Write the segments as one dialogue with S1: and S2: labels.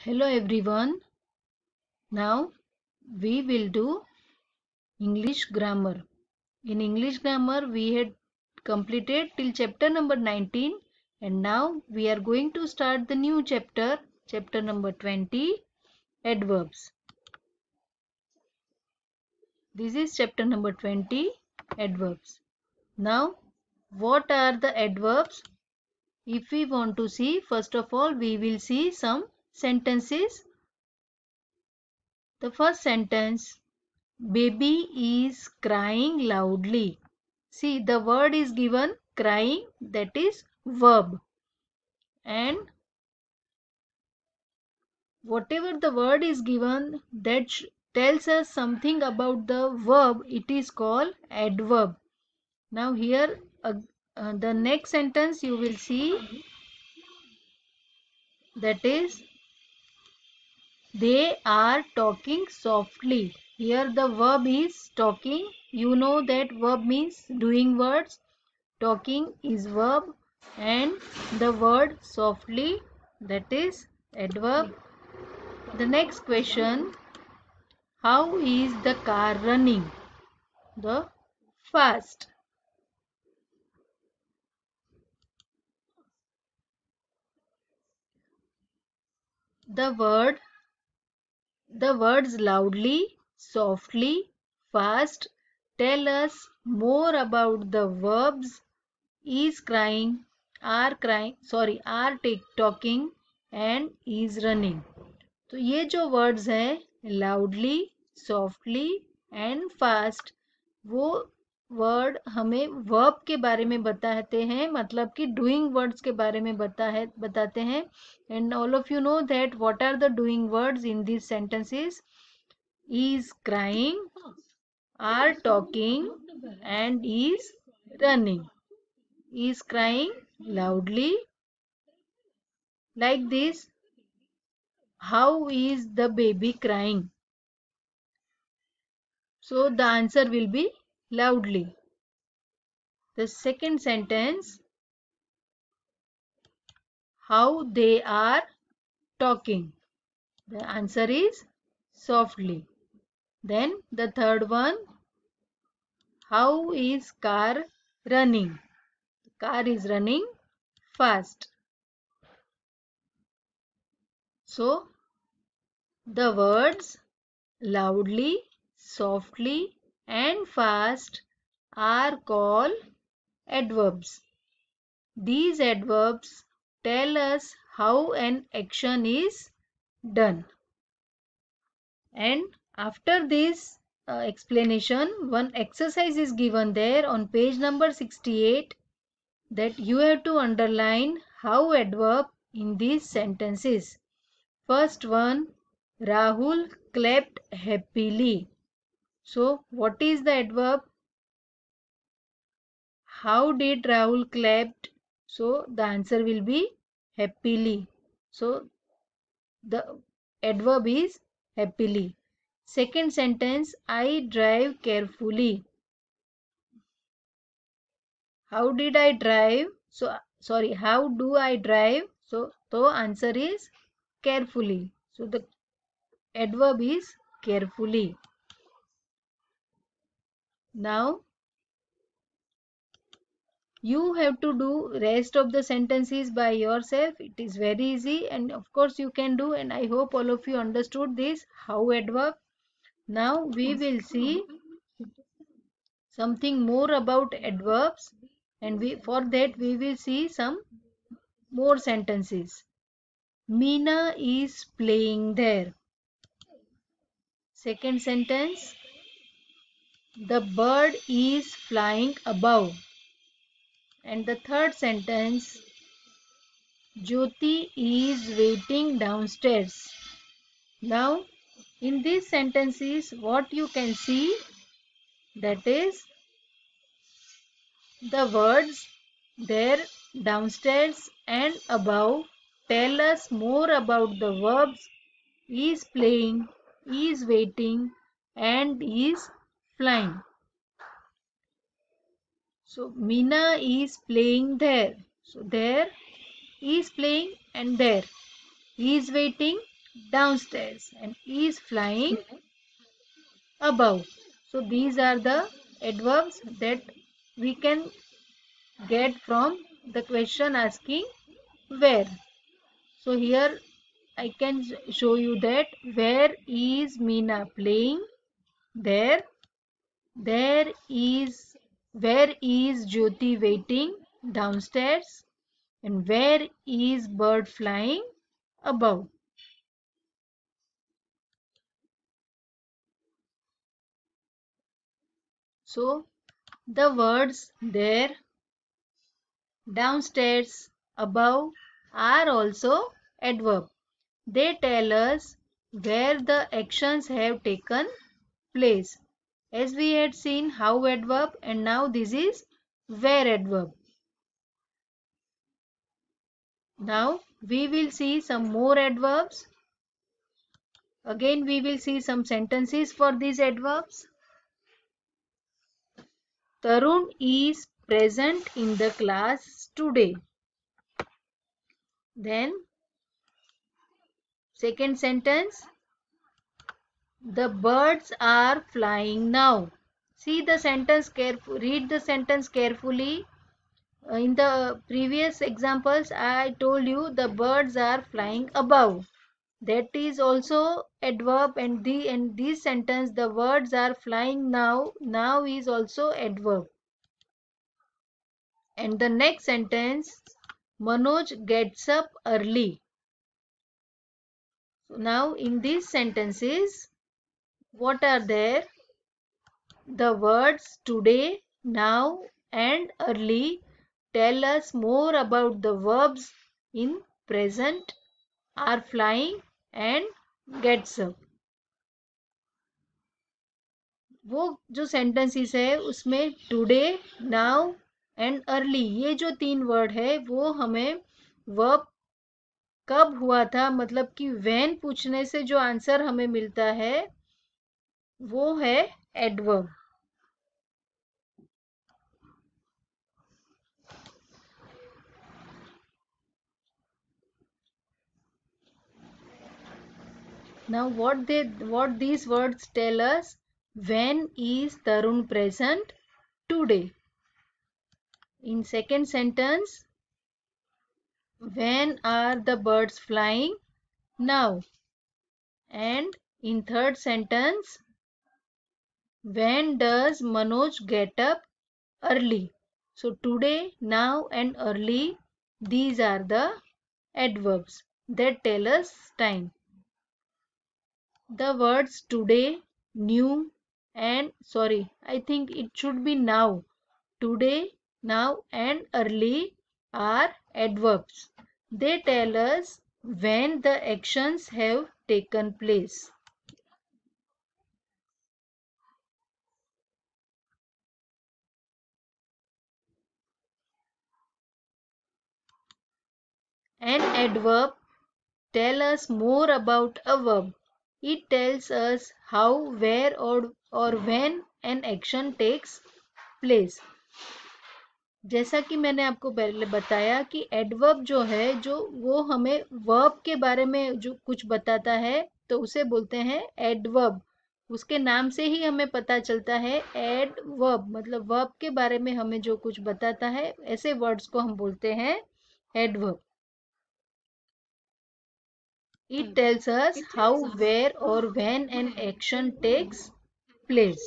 S1: Hello everyone. Now we will do English grammar. In English grammar we had completed till chapter number 19 and now we are going to start the new chapter, chapter number 20, adverbs. This is chapter number 20, adverbs. Now what are the adverbs? If we want to see, first of all we will see some sentences. The first sentence, baby is crying loudly. See, the word is given crying, that is verb. And whatever the word is given that tells us something about the verb, it is called adverb. Now here the next sentence you will see, that is they are talking softly. Here the verb is talking. You know that verb means doing words. Talking is verb and the word softly, that is adverb. The next question, how is the car running? The fast. The words loudly, softly, fast tell us more about the verbs is crying, are talking and is running. तो ये जो words हैं loudly, softly and fast, वो word हमें verb के बारे में बताते हैं, मतलब कि डूइंग वर्ड्स के बारे में बताते हैं. And all of you know that what are the doing words in this sentences. is crying, are talking and is running. Is crying loudly, like this. How is the baby crying? So the answer will be loudly. The second sentence, how they are talking. The answer is softly. Then the third one, how is car running? The car is running fast. So the words loudly, softly and fast are called adverbs. These adverbs tell us how an action is done. And after this explanation, one exercise is given there on page number 68, that you have to underline how adverb in these sentences. First one, Rahul clapped happily. So what is the adverb? How did Rahul clapped? So the answer will be happily. So the adverb is happily. Second sentence, I drive carefully. How did I drive? How do I drive? So the answer is carefully. So the adverb is carefully. Now you have to do rest of the sentences by yourself. It is very easy and of course you can do, and I hope all of you understood this how adverb. Now we will see something more about adverbs, and for that we will see some more sentences. Meena is playing there. Second sentence, the bird is flying above. And the third sentence, Jyoti is waiting downstairs. Now in these sentences what you can see, that is the words there downstairs and above tell us more about the verbs is playing, is waiting and is flying. So Meena is playing there. So there is playing and there is waiting. downstairs and is flying above. So these are the adverbs that we can get from the question asking where. So here I can show you that where is Meena playing? There. There is where is Jyoti waiting? Downstairs. And where is bird flying? Above. So the words there, downstairs, above are also adverb. They tell us where the actions have taken place. As we had seen how adverb, and now this is where adverb. Now we will see some more adverbs. Again we will see some sentences for these adverbs. Tarun is present in the class today. Then second sentence, the birds are flying now. See the sentence carefully, read the sentence carefully. In the previous examples, I told you the birds are flying above. That is also adverb, and this sentence, the birds are flying now. Now is also adverb. And the next sentence, Manoj gets up early. So now in these sentences, what are there? The words today, now and early tell us more about the verbs in present, are flying and gets up. वो जो sentences है उसमें today, now and early ये जो 3 word है वो हमें verb कब हुआ था मतलब कि when पूछने से जो आंसर हमें मिलता है वो है adverb. Now what these words tell us? When is Tarun present? Today. In second sentence, when are the birds flying? Now. And in third sentence, when does Manoj get up? Early. So today, now and early, these are the adverbs that tell us time. The words today, new and I think it should be now. Today, now and early are adverbs. They tell us when the actions have taken place. An adverb tells us more about a verb. It tells us how, where or when an action takes place. जैसा कि मैंने आपको पहले बताया कि adverb जो है जो वो हमें वर्ब के बारे में जो कुछ बताता है तो उसे बोलते हैं एडवर्ब. उसके नाम से ही हमें पता चलता है एडवर्ब मतलब वर्ब के बारे में हमें जो कुछ बताता है ऐसे वर्ड्स को हम बोलते हैं adverb. It tells us how, where or when an action takes place.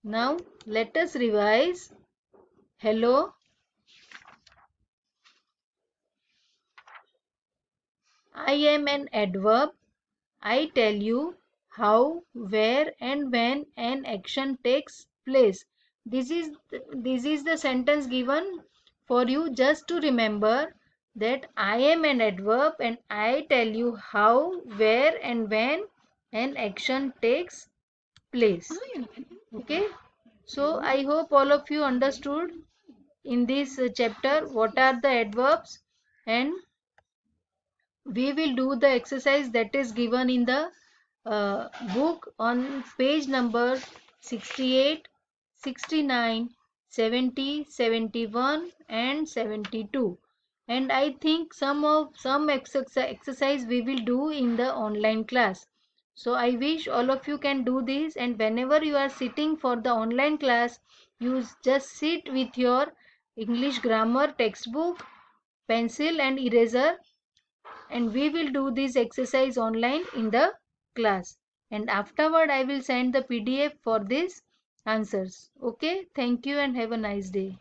S1: Now let us revise. Hello. I am an adverb. I tell you how, where and when an action takes place. This is the sentence given for you just to remember that I am an adverb and I tell you how, where and when an action takes place. Okay. So I hope all of you understood in this chapter what are the adverbs, and we will do the exercise that is given in the book on page number 68, 69, 70, 71 and 72. and I think some exercise we will do in the online class. So I wish all of you can do this, and whenever you are sitting for the online class, you just sit with your English grammar textbook, pencil and eraser, and we will do this exercise online in the class, and afterward I will send the PDF for these answers. Okay, thank you and have a nice day.